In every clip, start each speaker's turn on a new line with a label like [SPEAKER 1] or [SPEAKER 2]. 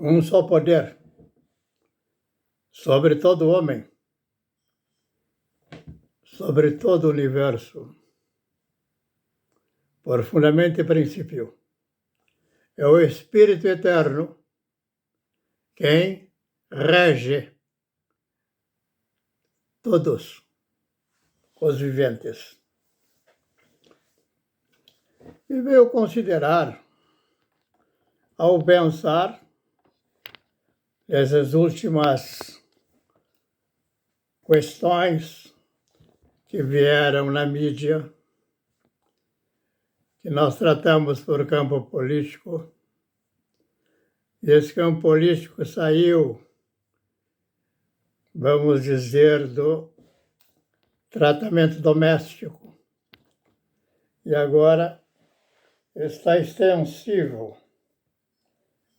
[SPEAKER 1] um só poder sobre todo homem, sobre todo o universo, por fundamento e princípio. É o Espírito Eterno quem rege todos os viventes. E veio considerar, ao pensar essas últimas questões que vieram na mídia, que nós tratamos por campo político, e esse campo político saiu, vamos dizer, do tratamento doméstico, e agora está extensivo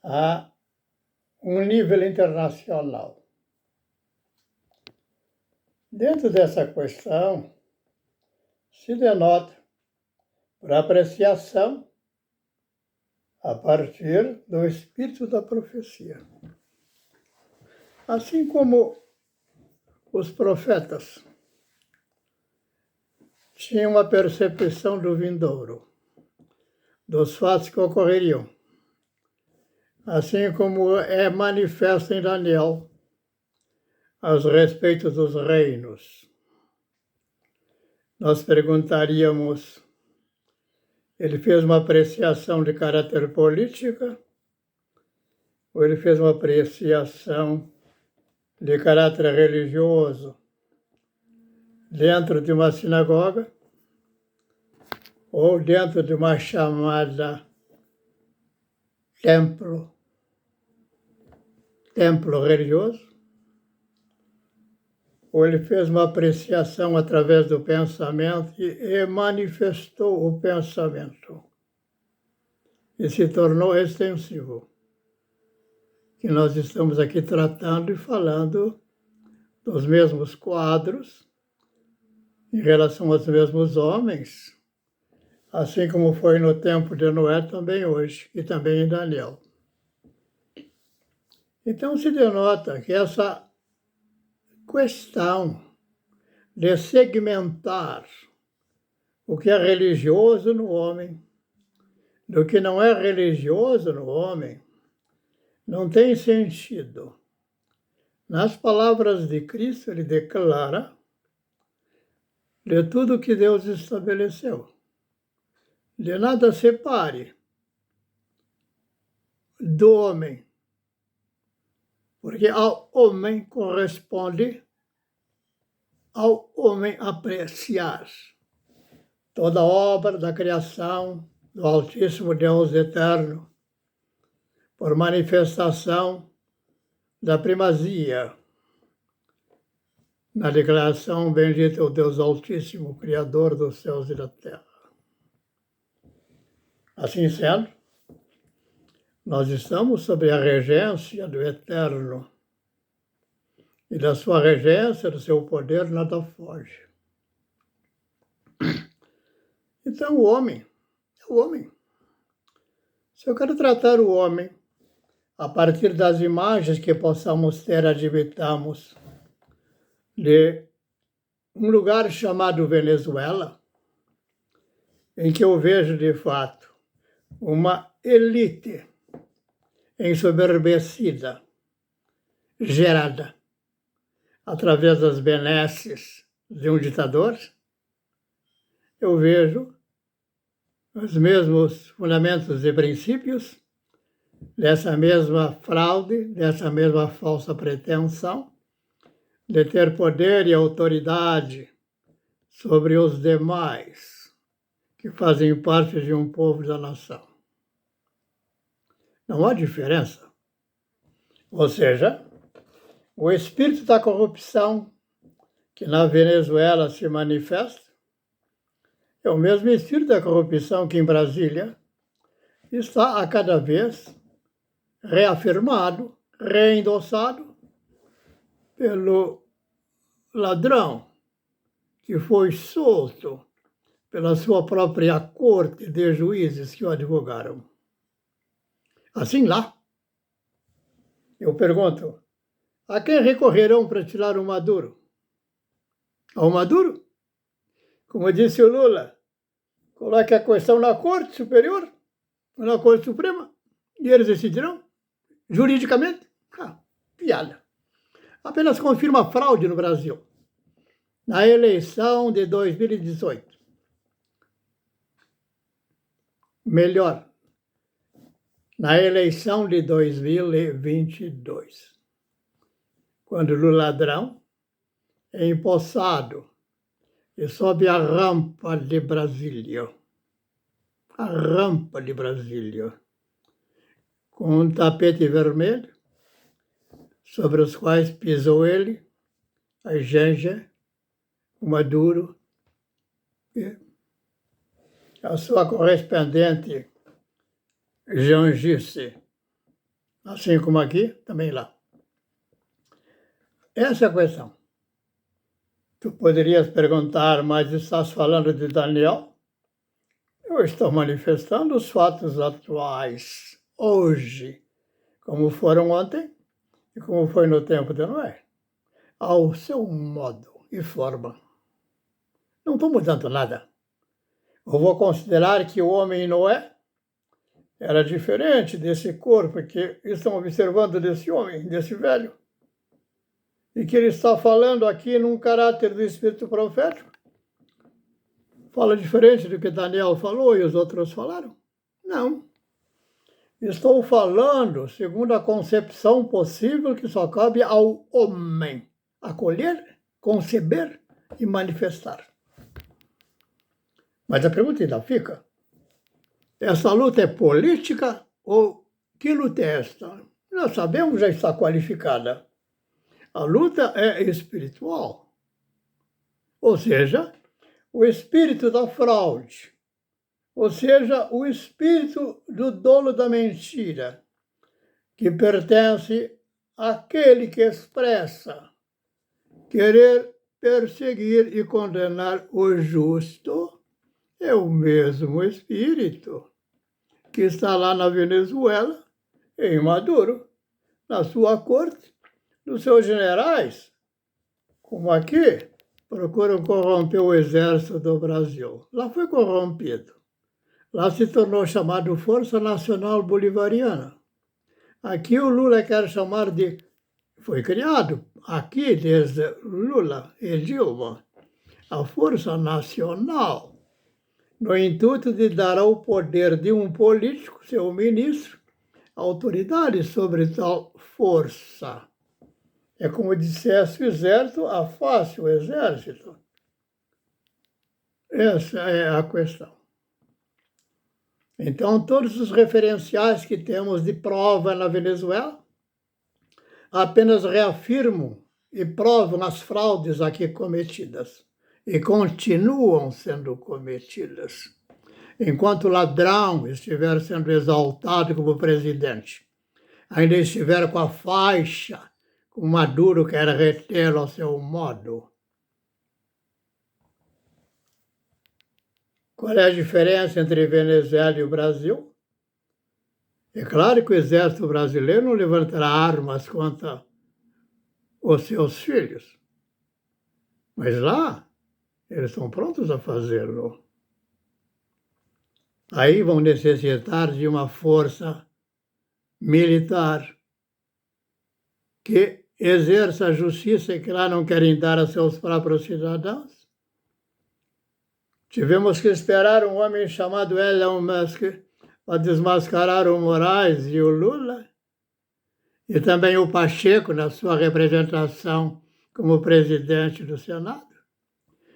[SPEAKER 1] a um nível internacional. Dentro dessa questão, se denota por apreciação a partir do espírito da profecia. Assim como os profetas tinham a percepção do vindouro, dos fatos que ocorreriam, assim como é manifesto em Daniel a respeito dos reinos. Nós perguntaríamos, ele fez uma apreciação de caráter política ou ele fez uma apreciação de caráter religioso dentro de uma sinagoga ou dentro de uma chamada templo religioso? Ou ele fez uma apreciação através do pensamento e manifestou o pensamento e se tornou extensivo. Que nós estamos aqui tratando e falando dos mesmos quadros em relação aos mesmos homens, assim como foi no tempo de Noé também hoje, e também em Daniel. Então se denota que essa questão de segmentar o que é religioso no homem do que não é religioso no homem não tem sentido. Nas palavras de Cristo, ele declara de tudo que Deus estabeleceu. De nada separe do homem, porque ao homem corresponde ao homem apreciar toda a obra da criação do Altíssimo Deus Eterno, por manifestação da primazia na declaração: bendito é o Deus Altíssimo, Criador dos céus e da terra. Assim sendo, nós estamos sob a regência do Eterno, e da sua regência, do seu poder, nada foge. Então, o homem é o homem. Se eu quero tratar o homem a partir das imagens que possamos ter, admitamos, de um lugar chamado Venezuela, em que eu vejo, de fato, uma elite ensoberbecida, gerada através das benesses de um ditador, eu vejo os mesmos fundamentos e princípios dessa mesma fraude, dessa mesma falsa pretensão de ter poder e autoridade sobre os demais que fazem parte de um povo da nação. Não há diferença. Ou seja, o espírito da corrupção que na Venezuela se manifesta é o mesmo espírito da corrupção que em Brasília está a cada vez reafirmado, reendossado pelo ladrão que foi solto pela sua própria corte de juízes que o advogaram. Assim lá, Eu pergunto, a quem recorrerão para tirar o Maduro? Ao Maduro? Como disse o Lula, coloque a questão na Corte Superior, na Corte Suprema, e eles decidirão, juridicamente. Piada. Apenas confirma a fraude no Brasil. Na eleição de 2018. Melhor, na eleição de 2022, quando o ladrão é empossado e sobe a rampa de Brasília, com um tapete vermelho, sobre os quais pisou ele, a Janja, o Maduro e a sua correspondente Jangice, assim como aqui, também lá. Essa é a questão. Tu poderias perguntar, mas estás falando de Daniel? Eu estou manifestando os fatos atuais, hoje, como foram ontem e como foi no tempo de Noé, ao seu modo e forma. Não estou mudando nada. Eu vou considerar que o homem Noé era diferente desse corpo que estão observando desse homem, desse velho, e que ele está falando aqui num caráter do Espírito profético. Fala diferente do que Daniel falou e os outros falaram? Não. Estou falando segundo a concepção possível que só cabe ao homem acolher, conceber e manifestar. Mas a pergunta ainda fica, essa luta é política ou que luta é esta? Nós sabemos, já está qualificada. A luta é espiritual. Ou seja, o espírito da fraude, ou seja, o espírito do dolo da mentira, que pertence àquele que expressa querer perseguir e condenar o justo, é o mesmo espírito que está lá na Venezuela, em Maduro, na sua corte, dos seus generais, como aqui, procuram corromper o exército do Brasil. Lá foi corrompido. Lá se tornou chamado Força Nacional Bolivariana. Aqui o Lula quer chamar de... Foi criado aqui, desde Lula e Dilma, a Força Nacional, no intuito de dar ao poder de um político, seu ministro, autoridade sobre tal força. É como dissesse o exército, afaste o exército. Essa é a questão. Então, todos os referenciais que temos de prova na Venezuela apenas reafirmam e provam as fraudes aqui cometidas e continuam sendo cometidas. Enquanto o ladrão estiver sendo exaltado como presidente, ainda estiver com a faixa, o Maduro quer retê-lo ao seu modo. Qual é a diferença entre Venezuela e o Brasil? É claro que o exército brasileiro não levantará armas contra os seus filhos, mas lá eles estão prontos a fazê-lo. Aí vão necessitar de uma força militar que exerça a justiça que lá não querem dar a seus próprios cidadãos. Tivemos que esperar um homem chamado Elon Musk para desmascarar o Moraes e o Lula, e também o Pacheco na sua representação como presidente do Senado.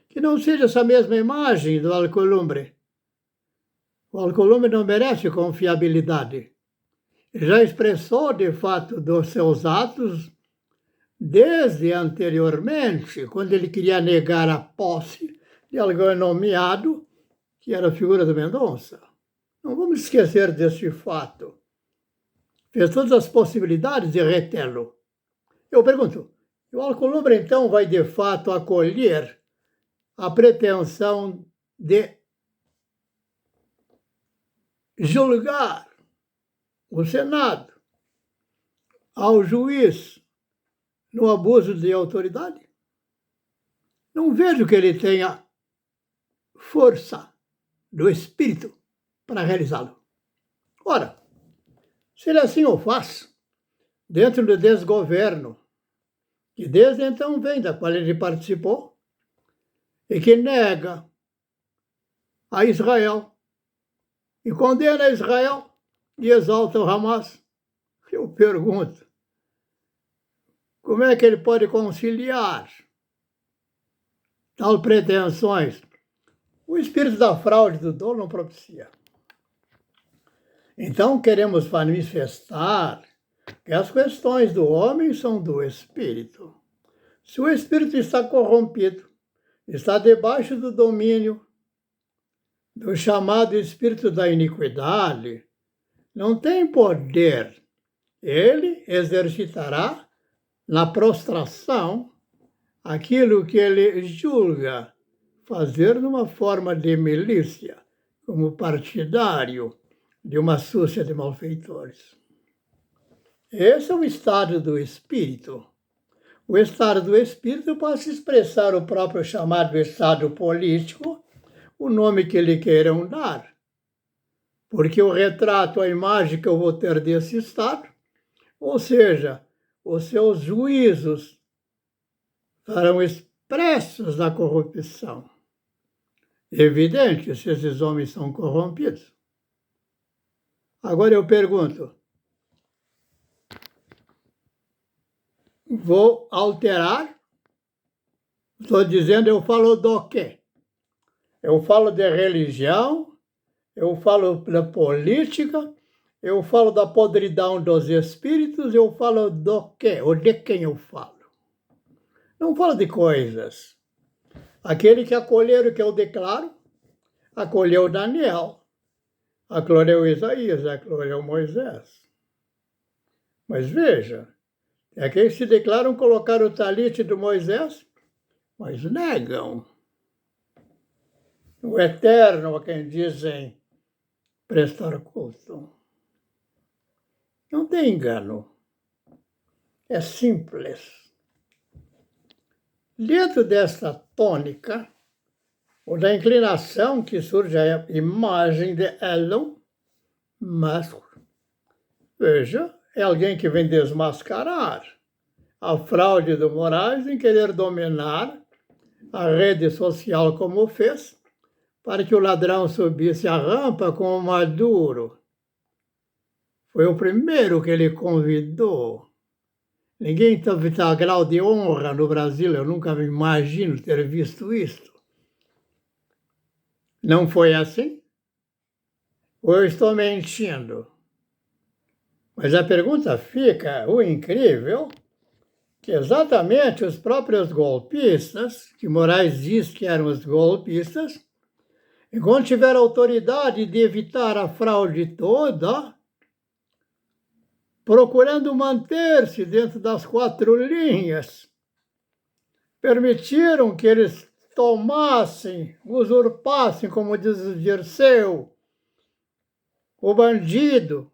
[SPEAKER 1] Que não seja essa mesma imagem do Alcolumbre. O Alcolumbre não merece confiabilidade. Ele já expressou, de fato, dos seus atos desde anteriormente, quando ele queria negar a posse de alguém nomeado, que era a figura do Mendonça. Não vamos esquecer desse fato. Fez todas as possibilidades de retê-lo. Eu pergunto, o Alcolumbre, então, vai, de fato, acolher a pretensão de julgar o Senado, ao juiz no abuso de autoridade? Não vejo que ele tenha força do espírito para realizá-lo. Ora, se ele assim o faz, dentro do desgoverno, que desde então vem, da qual ele participou, e que nega a Israel, e condena Israel, e exalta o Hamas, eu pergunto, como é que ele pode conciliar tal pretensões? O espírito da fraude do dolo não propicia. Então, queremos manifestar que as questões do homem são do espírito. Se o espírito está corrompido, está debaixo do domínio do chamado espírito da iniquidade, não tem poder. Ele exercitará na prostração aquilo que ele julga fazer numa forma de milícia, como partidário de uma súcia de malfeitores. Esse é o estado do espírito. O estado do espírito pode se expressar o próprio chamado estado político, o nome que lhe queiram dar. Porque o retrato, a imagem que eu vou ter desse estado, ou seja, os seus juízos estarão expressos na corrupção. Evidente se esses homens são corrompidos. Agora eu pergunto, vou alterar? Estou dizendo, eu falo do quê? Eu falo de religião, eu falo da política, eu falo da podridão dos espíritos, eu falo do quê? Ou de quem eu falo? Não falo de coisas. Aquele que acolheu o que eu declaro, acolheu Daniel, acolheu Isaías, acolheu Moisés. Mas veja, aqueles que se declaram colocar o talite de Moisés, mas negam o eterno a quem dizem prestar culto. Não tem engano. É simples. Dentro desta tônica, ou da inclinação que surge a imagem de Elon Musk, veja, é alguém que vem desmascarar a fraude do Moraes em querer dominar a rede social como fez, para que o ladrão subisse a rampa com o Maduro. Foi o primeiro que ele convidou. Ninguém teve tal grau de honra no Brasil, eu nunca me imagino ter visto isto. Não foi assim? Ou eu estou mentindo? Mas a pergunta fica, o incrível, que exatamente os próprios golpistas, que Moraes diz que eram os golpistas, enquanto tiveram autoridade de evitar a fraude toda, procurando manter-se dentro das 4 linhas, permitiram que eles tomassem, usurpassem, como diz o Dirceu, o bandido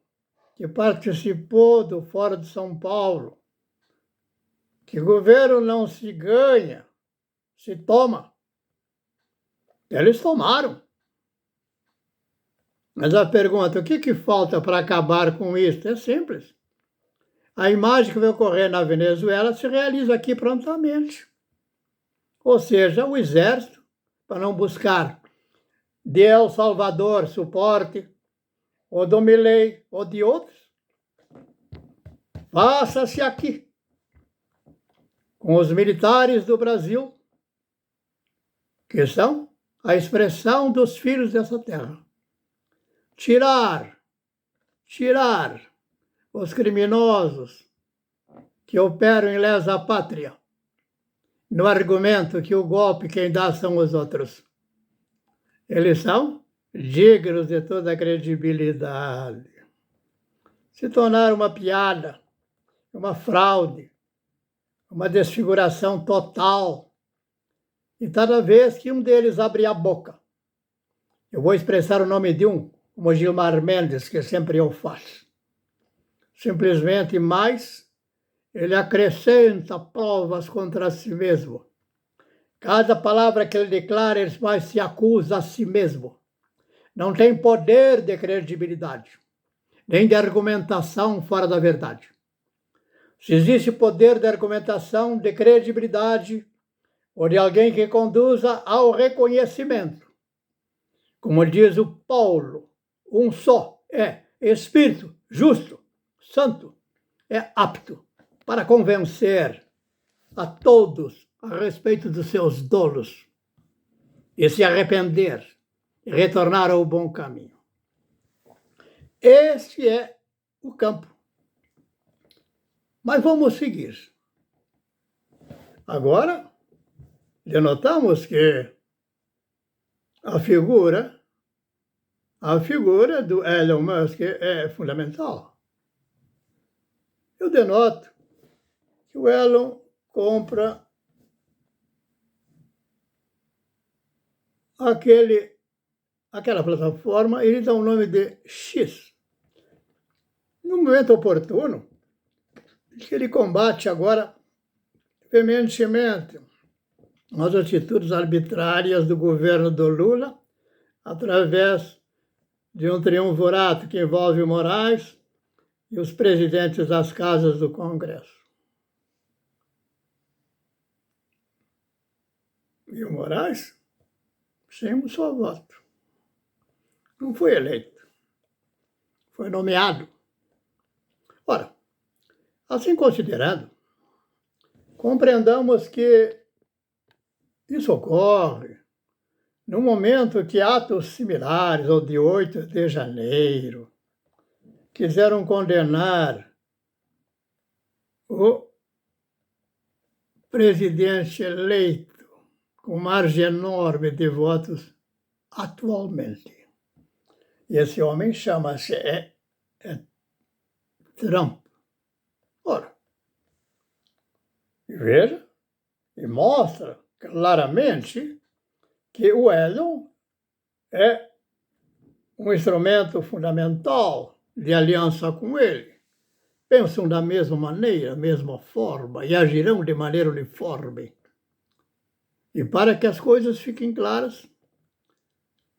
[SPEAKER 1] que participou do Fórum de São Paulo, que governo não se ganha, se toma. Eles tomaram. Mas a pergunta, o que falta para acabar com isso? É simples. A imagem que vai ocorrer na Venezuela se realiza aqui prontamente. Ou seja, o exército, para não buscar de El Salvador suporte, ou do Milei, ou de outros, faça-se aqui, com os militares do Brasil, que são a expressão dos filhos dessa terra. Tirar os criminosos que operam em lesa pátria, no argumento que o golpe quem dá são os outros. Eles são dignos de toda a credibilidade. Se tornaram uma piada, uma fraude, uma desfiguração total. E cada vez que um deles abrir a boca, eu vou expressar o nome de um, como Gilmar Mendes, que sempre eu faço. Simplesmente mais ele acrescenta provas contra si mesmo. Cada palavra que ele declara, ele mais se acusa a si mesmo. Não tem poder de credibilidade, nem de argumentação fora da verdade. Se existe poder de argumentação, de credibilidade, ou de alguém que conduza ao reconhecimento, como diz o Paulo, um só é Espírito justo, santo, é apto para convencer a todos a respeito dos seus dolos e se arrepender e retornar ao bom caminho. Este é o campo. Mas vamos seguir. Agora, denotamos que a figura do Elon Musk é fundamental. Eu denoto que o Elon compra aquela plataforma e ele dá o nome de X. No momento oportuno, ele combate agora veementemente as atitudes arbitrárias do governo do Lula através de um triunvirato que envolve o Moraes e os presidentes das casas do Congresso. E o Moraes, sem um só voto. Não foi eleito. Foi nomeado. Ora, assim considerando, compreendamos que isso ocorre no momento que atos similares ao de 8 de janeiro quiseram condenar o presidente eleito com margem enorme de votos atualmente. E esse homem chama-se Trump. Ora, veja e mostra claramente que o Elon é um instrumento fundamental de aliança com ele. Pensam da mesma maneira, mesma forma e agirão de maneira uniforme. E para que as coisas fiquem claras,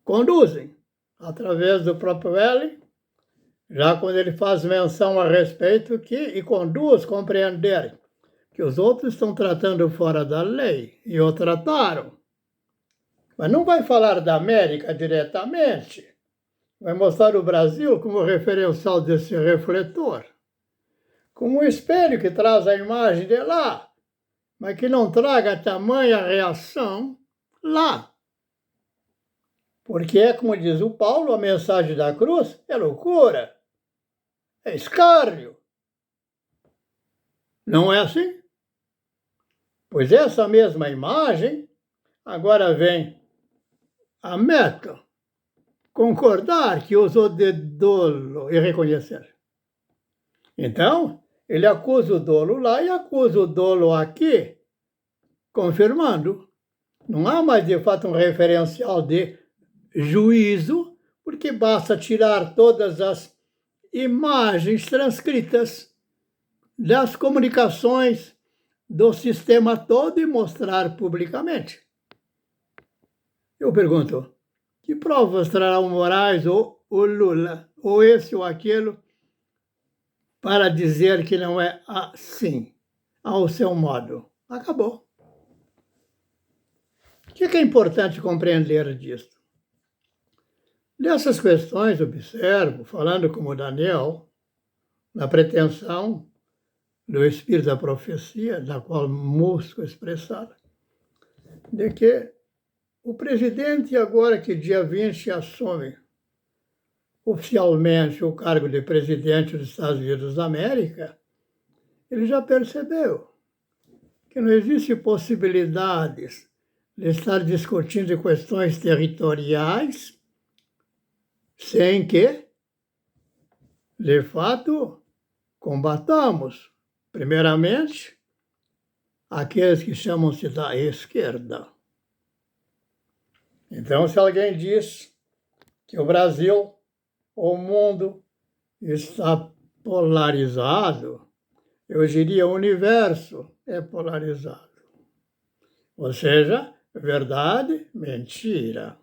[SPEAKER 1] conduzem através do próprio Elon, já quando ele faz menção a respeito e conduz compreender que os outros estão tratando fora da lei e o trataram. Mas não vai falar da América diretamente. Vai mostrar o Brasil como referencial desse refletor, como um espelho que traz a imagem de lá, mas que não traga tamanha reação lá. Porque é como diz o Paulo, a mensagem da cruz é loucura, é escárnio. Não é assim? Pois essa mesma imagem agora vem a Meta concordar que usou de dolo e reconhecer. Então, ele acusa o dolo lá e acusa o dolo aqui, confirmando. Não há mais, de fato, um referencial de juízo, porque basta tirar todas as imagens transcritas das comunicações do sistema todo e mostrar publicamente. Eu pergunto, que provas trará o Moraes ou o Lula, ou esse ou aquilo, para dizer que não é assim, ao seu modo? Acabou. O que é importante compreender disso? Dessas questões, observo, falando como Daniel, na pretensão do espírito da profecia, da qual busco expressar, de que o presidente, agora que dia 20 assume oficialmente o cargo de presidente dos Estados Unidos da América, ele já percebeu que não existe possibilidades de estar discutindo questões territoriais sem que, de fato, combatamos, primeiramente, aqueles que chamam-se da esquerda. Então, se alguém diz que o Brasil, o mundo, está polarizado, eu diria o universo é polarizado. Ou seja, verdade, mentira.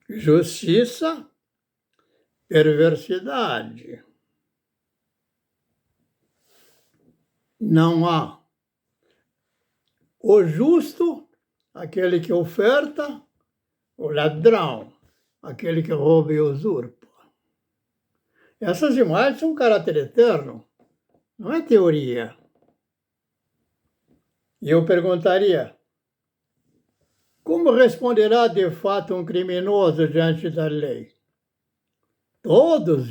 [SPEAKER 1] Justiça, perversidade. Não há o justo, aquele que oferta, o ladrão, aquele que rouba e usurpa. Essas imagens são um caráter eterno, não é teoria. E eu perguntaria, como responderá de fato um criminoso diante da lei? Todos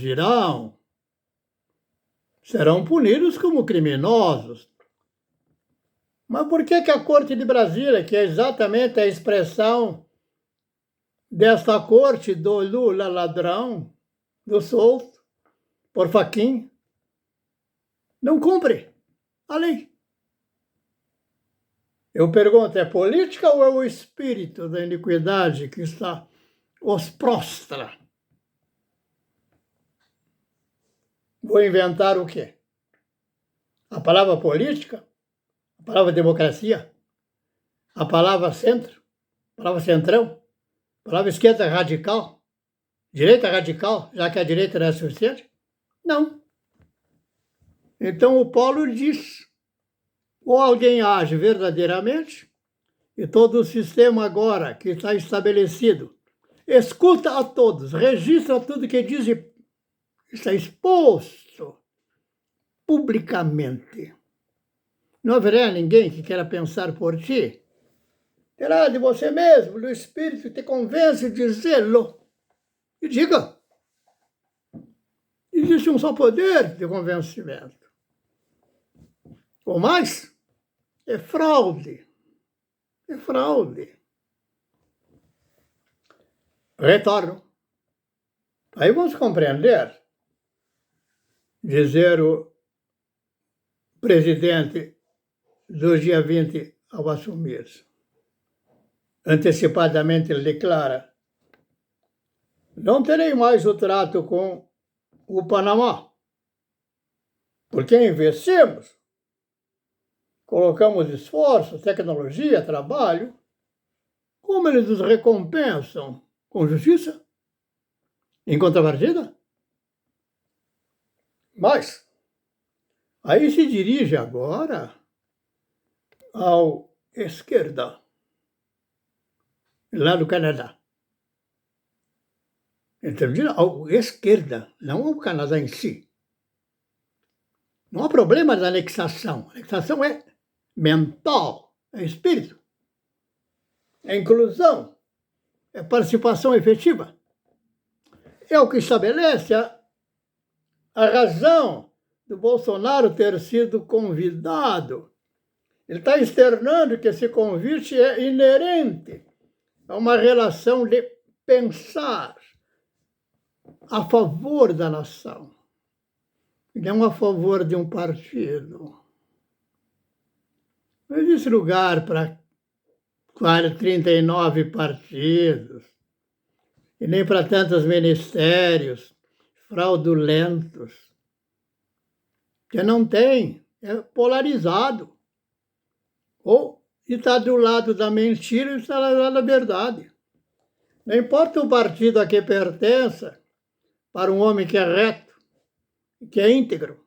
[SPEAKER 1] serão punidos como criminosos. Mas por que a Corte de Brasília, que é exatamente a expressão desta corte do Lula ladrão, do solto, por Fachin, não cumpre a lei? Eu pergunto, é política ou é o espírito da iniquidade que os prostra? Vou inventar o quê? A palavra política? A palavra democracia? A palavra centro? A palavra centrão? A palavra esquerda radical? Direita radical, já que a direita não é suficiente? Não. Então o Paulo diz, ou alguém age verdadeiramente, e todo o sistema agora que está estabelecido, escuta a todos, registra tudo que diz e está exposto publicamente. Não haverá ninguém que queira pensar por ti. Terá de você mesmo, do Espírito, te convence de dizê-lo. E diga. Existe um só poder de convencimento. O mais é fraude. É fraude. Retorno. Aí vamos compreender, dizer o presidente do dia 20 ao assumir. Antecipadamente ele declara: não terei mais o trato com o Panamá, porque investimos, colocamos esforço, tecnologia, trabalho. Como eles nos recompensam? Com justiça? Em contrapartida? Mas aí se dirige agora ao esquerda, lá do Canadá. Entendeu? Ao esquerda, não ao Canadá em si. Não há problema da anexação. A anexação é mental, é espírito. É inclusão, é participação efetiva. É o que estabelece a razão do Bolsonaro ter sido convidado. Ele está externando que esse convite é inerente a uma relação de pensar a favor da nação, e não a favor de um partido. Não existe lugar para 39 partidos, e nem para tantos ministérios fraudulentos, que não tem, é polarizado. Ou está do lado da mentira ou está do lado da verdade. Não importa o partido a que pertença, para um homem que é reto, que é íntegro.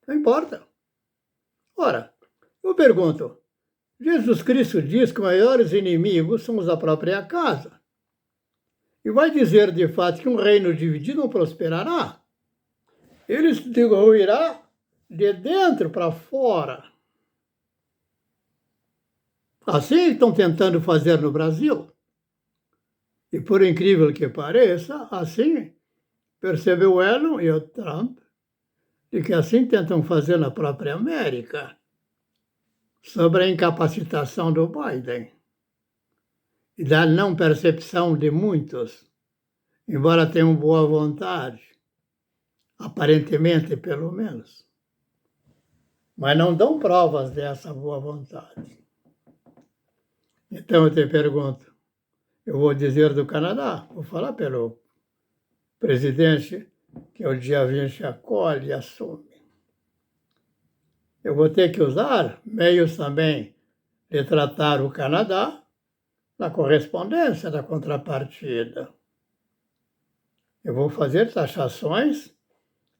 [SPEAKER 1] Não importa. Ora, eu pergunto, Jesus Cristo diz que os maiores inimigos são os da própria casa. E vai dizer, de fato, que um reino dividido não prosperará. Ele se destruirá de dentro para fora. Assim estão tentando fazer no Brasil. E por incrível que pareça, assim percebeu o Elon e o Trump, e que assim tentam fazer na própria América, sobre a incapacitação do Biden e da não percepção de muitos, embora tenham boa vontade, aparentemente pelo menos, mas não dão provas dessa boa vontade. Então eu te pergunto, eu vou dizer do Canadá, vou falar pelo presidente, que o dia 20 acolhe e assume. eu vou ter que usar meios também de tratar o Canadá na correspondência da contrapartida. Eu vou fazer taxações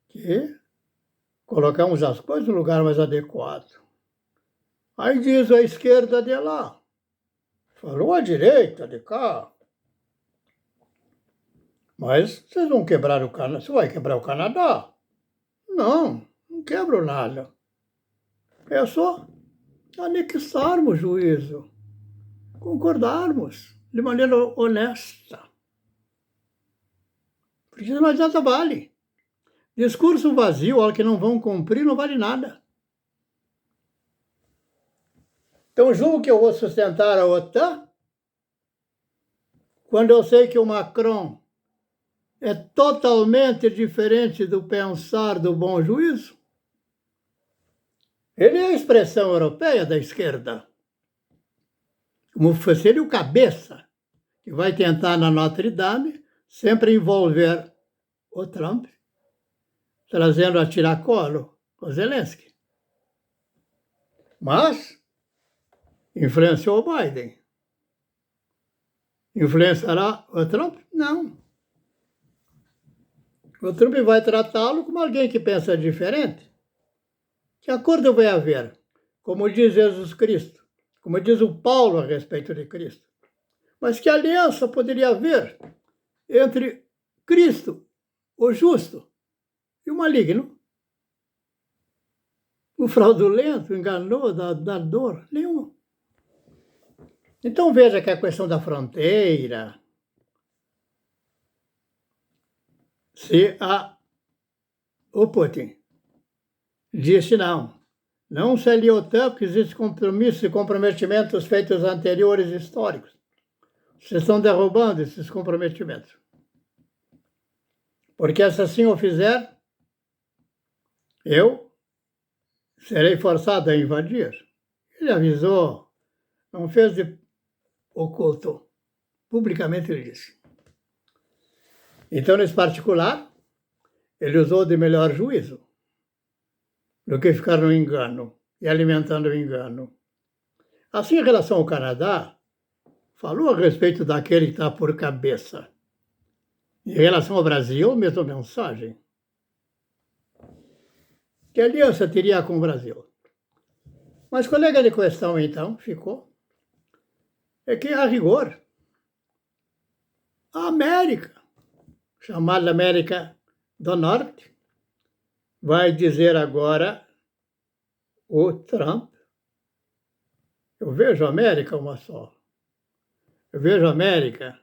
[SPEAKER 1] que colocamos as coisas no lugar mais adequado. Aí diz a esquerda de lá, falou a direita de cá. Mas vocês vão quebrar o Canadá. Você vai quebrar o Canadá? Não, não quebro nada. É só anexarmos o juízo, concordarmos de maneira honesta. Porque não adianta vale. Discurso vazio, algo que não vão cumprir, não vale nada. Então, julgo que eu vou sustentar a OTAN quando eu sei que o Macron é totalmente diferente do pensar do bom juízo. Ele é a expressão europeia da esquerda. Como seria o cabeça, que vai tentar na Notre Dame sempre envolver o Trump, trazendo a tiracolo o Zelensky. Mas influenciou o Biden. Influenciará o Trump? Não. O Trump vai tratá-lo como alguém que pensa diferente. Que acordo vai haver? Como diz Jesus Cristo, como diz o Paulo a respeito de Cristo. Mas que aliança poderia haver entre Cristo, o justo, e o maligno? O fraudulento, o enganoso, da dor? Nenhum. Então veja que a questão da fronteira, se o Putin disse não se aliou tanto porque existem compromissos e comprometimentos feitos anteriores históricos. Vocês estão derrubando esses comprometimentos. Porque se assim o fizer, eu serei forçado a invadir. Ele avisou, não fez de oculto. Publicamente ele disse. Então, nesse particular, ele usou de melhor juízo do que ficar no engano e alimentando o engano. Assim, em relação ao Canadá, falou a respeito daquele que está por cabeça. Em relação ao Brasil, mesma mensagem. Que aliança teria com o Brasil? Mas colega de questão, então, ficou, é que, a rigor, a América, chamada América do Norte, vai dizer agora o Trump. Eu vejo a América uma só. Eu vejo a América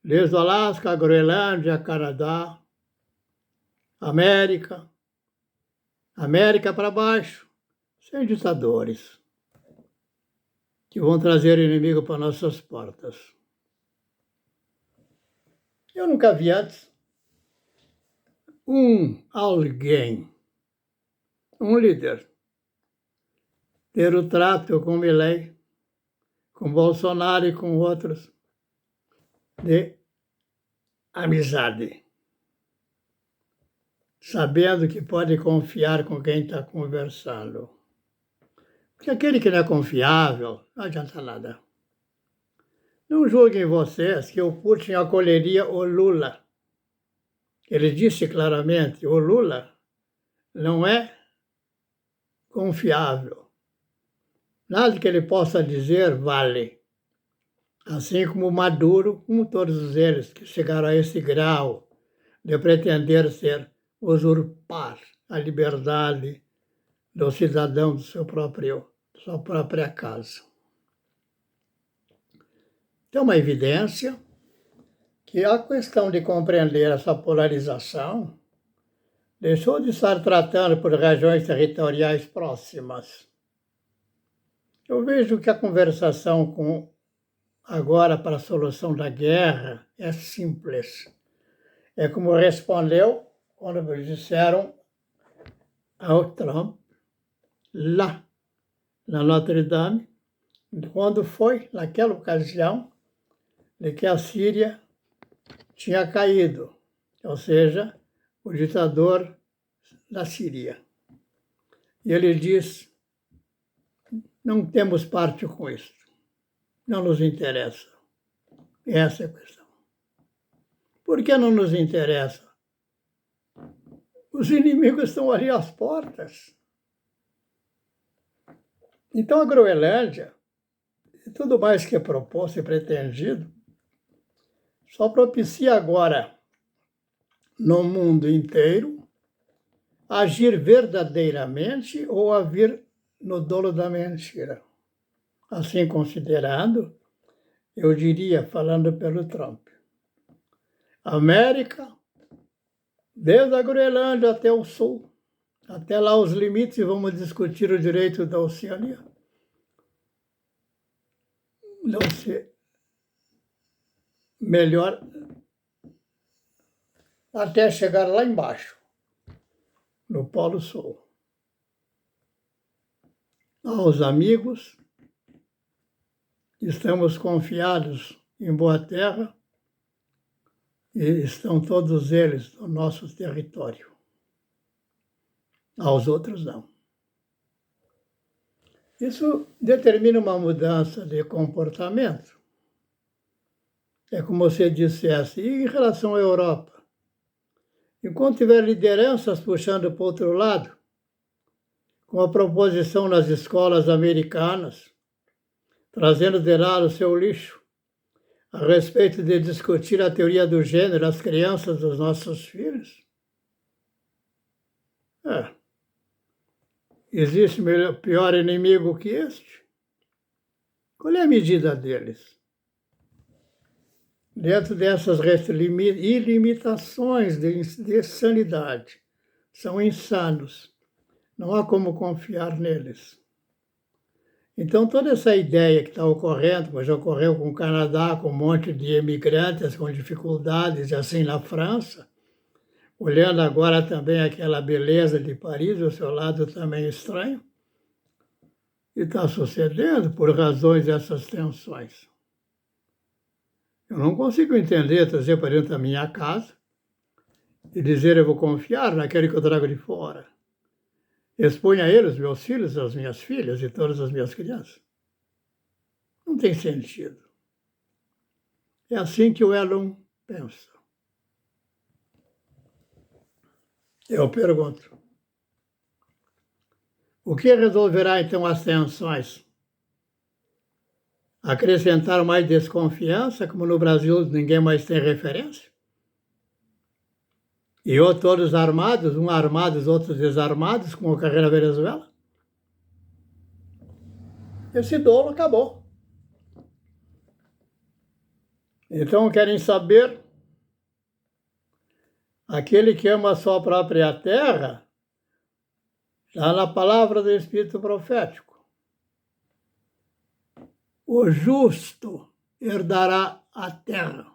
[SPEAKER 1] desde o Alasca, a Groenlândia, Canadá, América para baixo, sem ditadores, que vão trazer inimigo para nossas portas. Eu nunca vi antes alguém, um líder, ter o trato com Milei, com Bolsonaro e com outros de amizade, sabendo que pode confiar com quem está conversando. Porque aquele que não é confiável, não adianta nada. Não julguem vocês que o Putin acolheria o Lula. Ele disse claramente, o Lula não é confiável. Nada que ele possa dizer vale. Assim como Maduro, como todos eles que chegaram a esse grau de pretender usurpar a liberdade do cidadão de sua própria casa. Tem uma evidência que a questão de compreender essa polarização deixou de estar tratando por regiões territoriais próximas. Eu vejo que a conversação agora para a solução da guerra é simples. É como respondeu quando disseram ao Trump, lá na Notre Dame, quando foi, naquela ocasião, de que a Síria tinha caído, ou seja, o ditador da Síria. E ele diz, não temos parte com isso, não nos interessa. Essa é a questão. Por que não nos interessa? Os inimigos estão ali às portas. Então a Groenlândia, e tudo mais que é proposto e pretendido, só propicia agora, no mundo inteiro, agir verdadeiramente ou agir no dolo da mentira. Assim considerado, eu diria, falando pelo Trump, América, desde a Groenlândia até o sul, até lá os limites, vamos discutir o direito da Oceania. Não se melhor até chegar lá embaixo, no Polo Sul. Aos amigos, estamos confiados em boa terra e estão todos eles no nosso território. Aos outros, não. Isso determina uma mudança de comportamento. É como se dissesse, e em relação à Europa? Enquanto tiver lideranças puxando para o outro lado, com a proposição nas escolas americanas, trazendo de lá o seu lixo, a respeito de discutir a teoria do gênero às crianças dos nossos filhos, existe pior inimigo que este? Qual é a medida deles? Dentro dessas ilimitações de sanidade, são insanos. Não há como confiar neles. Então, toda essa ideia que está ocorrendo, como já ocorreu com o Canadá, com um monte de imigrantes com dificuldades, e assim na França, olhando agora também aquela beleza de Paris, o seu lado também estranho, e está sucedendo por razões dessas tensões. Eu não consigo entender, trazer para dentro da minha casa e dizer eu vou confiar naquele que eu trago de fora. Exponho a ele os meus filhos, as minhas filhas e todas as minhas crianças. Não tem sentido. É assim que o Elon pensa. Eu pergunto, o que resolverá então as tensões? Acrescentar mais desconfiança, como no Brasil ninguém mais tem referência? E ou todos armados, uns armados, outros desarmados, como ocorreu na Venezuela? Esse dolo acabou. Então querem saber, aquele que ama a sua própria terra, está na palavra do Espírito profético. O justo herdará a terra.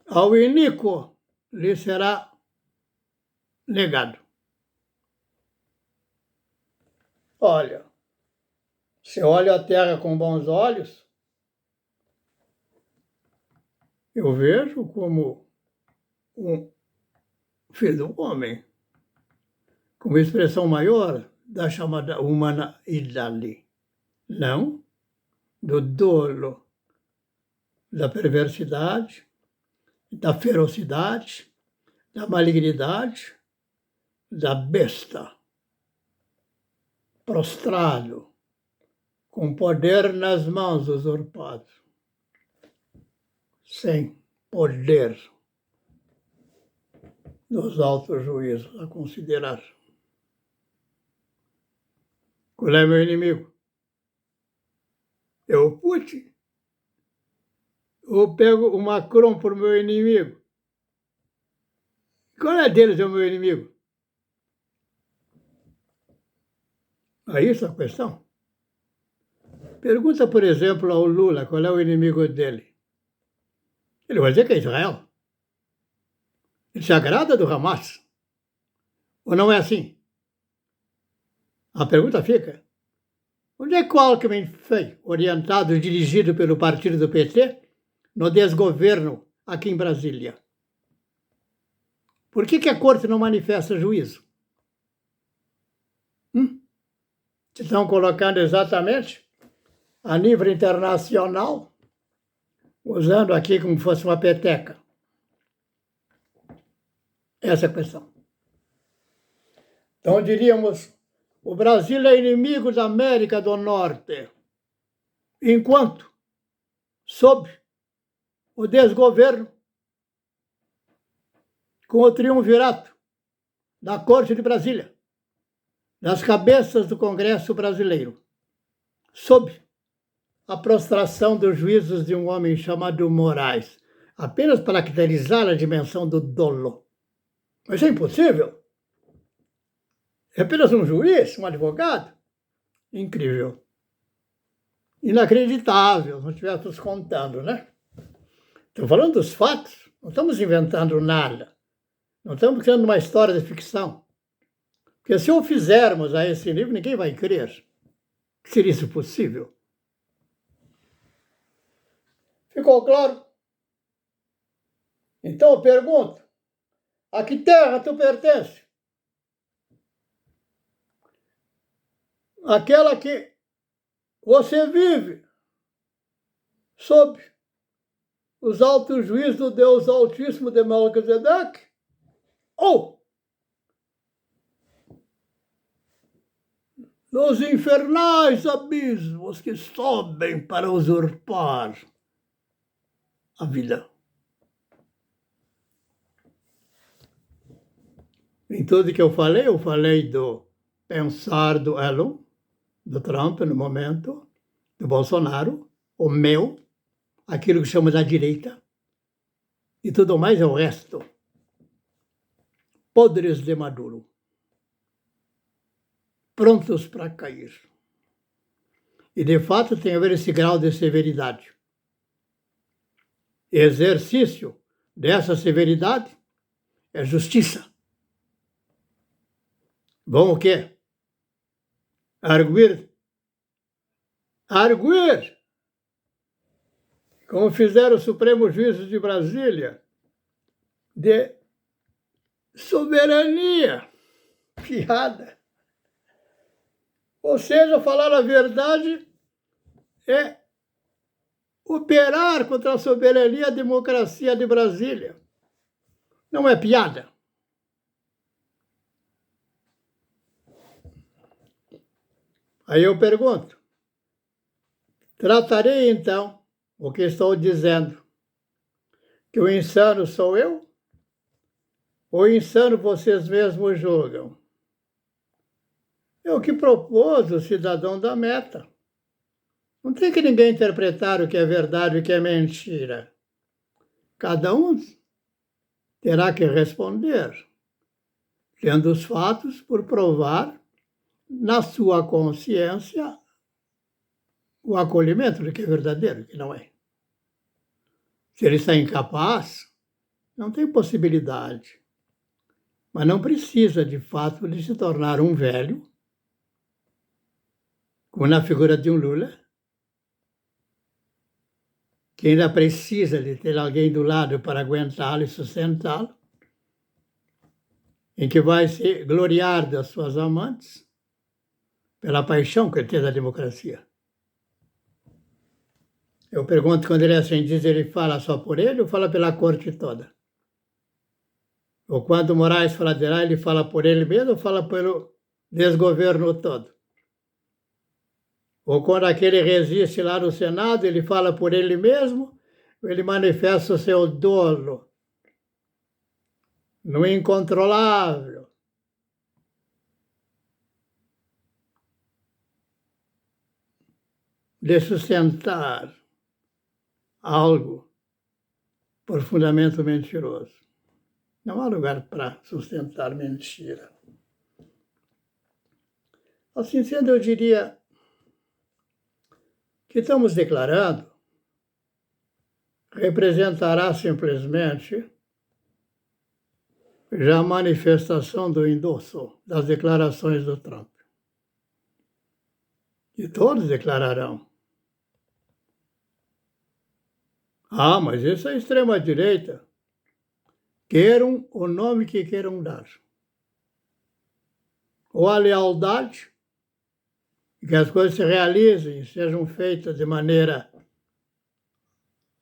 [SPEAKER 1] Ao iníquo lhe será negado. Olha, se eu olho a terra com bons olhos, eu vejo como um filho do homem, como expressão maior da chamada humanidade, não do dolo, da perversidade, da ferocidade, da malignidade, da besta, prostrado, com poder nas mãos usurpado, sem poder dos altos juízos a considerar. Qual é meu inimigo? É o Putin. Ou pego o Macron por meu inimigo? Qual é deles é o meu inimigo? É isso a questão. Pergunta, por exemplo, ao Lula qual é o inimigo dele. Ele vai dizer que é Israel. Ele se agrada do Hamas. Ou não é assim? A pergunta fica, onde é que o Alckmin foi orientado e dirigido pelo partido do PT no desgoverno aqui em Brasília? Por que a corte não manifesta juízo? estão colocando exatamente a nível internacional, usando aqui como fosse uma peteca. Essa é a questão. Então, diríamos, o Brasil é inimigo da América do Norte, enquanto, sob o desgoverno, com o triunvirato da Corte de Brasília, das cabeças do Congresso brasileiro, sob a prostração dos juízos de um homem chamado Moraes, apenas para caracterizar a dimensão do dolo. Mas é impossível. É apenas um juiz, um advogado? Incrível. Inacreditável, se não estivéssemos contando, né? Estou falando dos fatos, não estamos inventando nada. Não estamos criando uma história de ficção. Porque se o fizermos a esse nível, ninguém vai crer. Seria isso possível? Ficou claro? Então eu pergunto, a que terra tu pertence? Aquela que você vive sob os altos juízos do Deus Altíssimo de Melquisedeque? Ou dos infernais abismos que sobem para usurpar a vida? Em tudo que eu falei do pensar do Elon, do Trump no momento, do Bolsonaro, o meu, aquilo que chama da direita, e tudo mais é o resto. Podres de Maduro, prontos para cair. E, de fato, tem a ver esse grau de severidade. Exercício dessa severidade é justiça. Vão o quê? Arguir, como fizeram os Supremos Juízes de Brasília, de soberania. Piada. Ou seja, falar a verdade é operar contra a soberania e a democracia de Brasília. Não é piada. Aí eu pergunto, tratarei então o que estou dizendo, que o insano sou eu? Ou insano vocês mesmos julgam? É o que propôs o cidadão da Meta. Não tem que ninguém interpretar o que é verdade e o que é mentira. Cada um terá que responder, tendo os fatos por provar na sua consciência o acolhimento do que é verdadeiro e o que não é. Se ele está incapaz, não tem possibilidade. Mas não precisa, de fato, de se tornar um velho, como na figura de um Lula, que ainda precisa de ter alguém do lado para aguentá-lo e sustentá-lo, em que vai se gloriar das suas amantes, pela paixão que ele tem da democracia. Eu pergunto, quando ele assim diz, ele fala só por ele ou fala pela corte toda? Ou quando Moraes fala de lá, ele fala por ele mesmo ou fala pelo desgoverno todo? Ou quando aquele resiste lá no Senado, ele fala por ele mesmo ou ele manifesta o seu dolo no incontrolável? De sustentar algo profundamente mentiroso. Não há lugar para sustentar mentira. Assim sendo, eu diria que estamos declarando representará simplesmente já a manifestação do endosso das declarações do Trump. E todos declararão. Ah, mas isso é a extrema-direita. Queiram o nome que queiram dar. Ou a lealdade e que as coisas se realizem, sejam feitas de maneira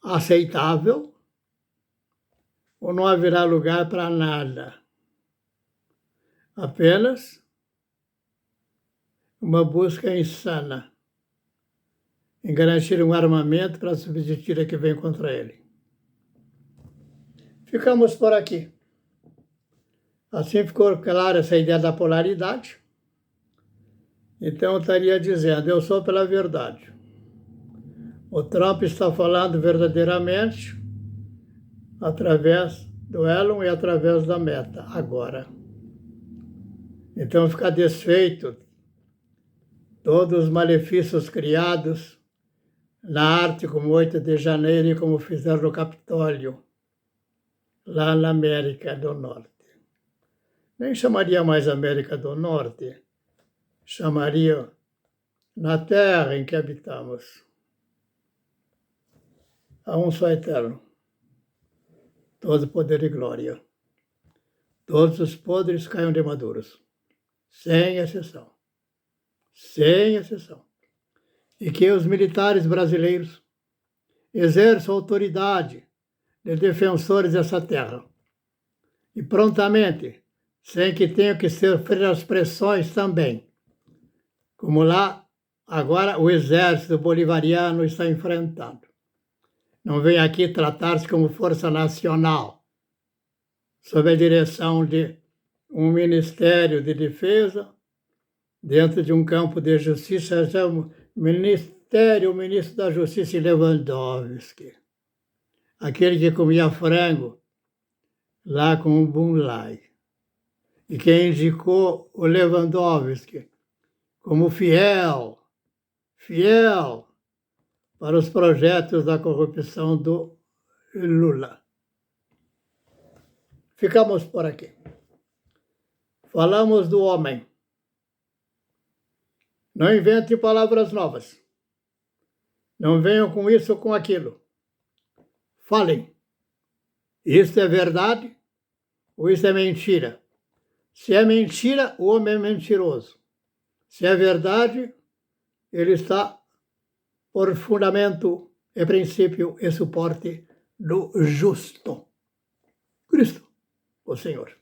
[SPEAKER 1] aceitável, ou não haverá lugar para nada. Apenas uma busca insana em garantir um armamento para substituir a que vem contra ele. Ficamos por aqui. Assim ficou clara essa ideia da polaridade. Então eu estaria dizendo, eu sou pela verdade. O Trump está falando verdadeiramente através do Elon e através da Meta, agora. Então fica desfeito todos os malefícios criados na arte como 8 de janeiro e como fizeram no Capitólio, lá na América do Norte. Nem chamaria mais América do Norte, chamaria na terra em que habitamos. Há um só eterno, todo poder e glória. Todos os podres caiam de maduros, sem exceção. Sem exceção. E que os militares brasileiros exerçam autoridade de defensores dessa terra. E prontamente, sem que tenham que sofrer as pressões também. Como lá, agora, o exército bolivariano está enfrentando. Não vem aqui tratar-se como força nacional, sob a direção de um Ministério de Defesa, dentro de um campo de justiça, o ministro da Justiça Lewandowski, aquele que comia frango lá com o Bunlai, e que indicou o Lewandowski como fiel para os projetos da corrupção do Lula. Ficamos por aqui. Falamos do homem. Não invente palavras novas. Não venham com isso ou com aquilo. Falem. Isso é verdade ou isso é mentira? Se é mentira, o homem é mentiroso. Se é verdade, ele está por fundamento e princípio e suporte do justo. Cristo, o Senhor.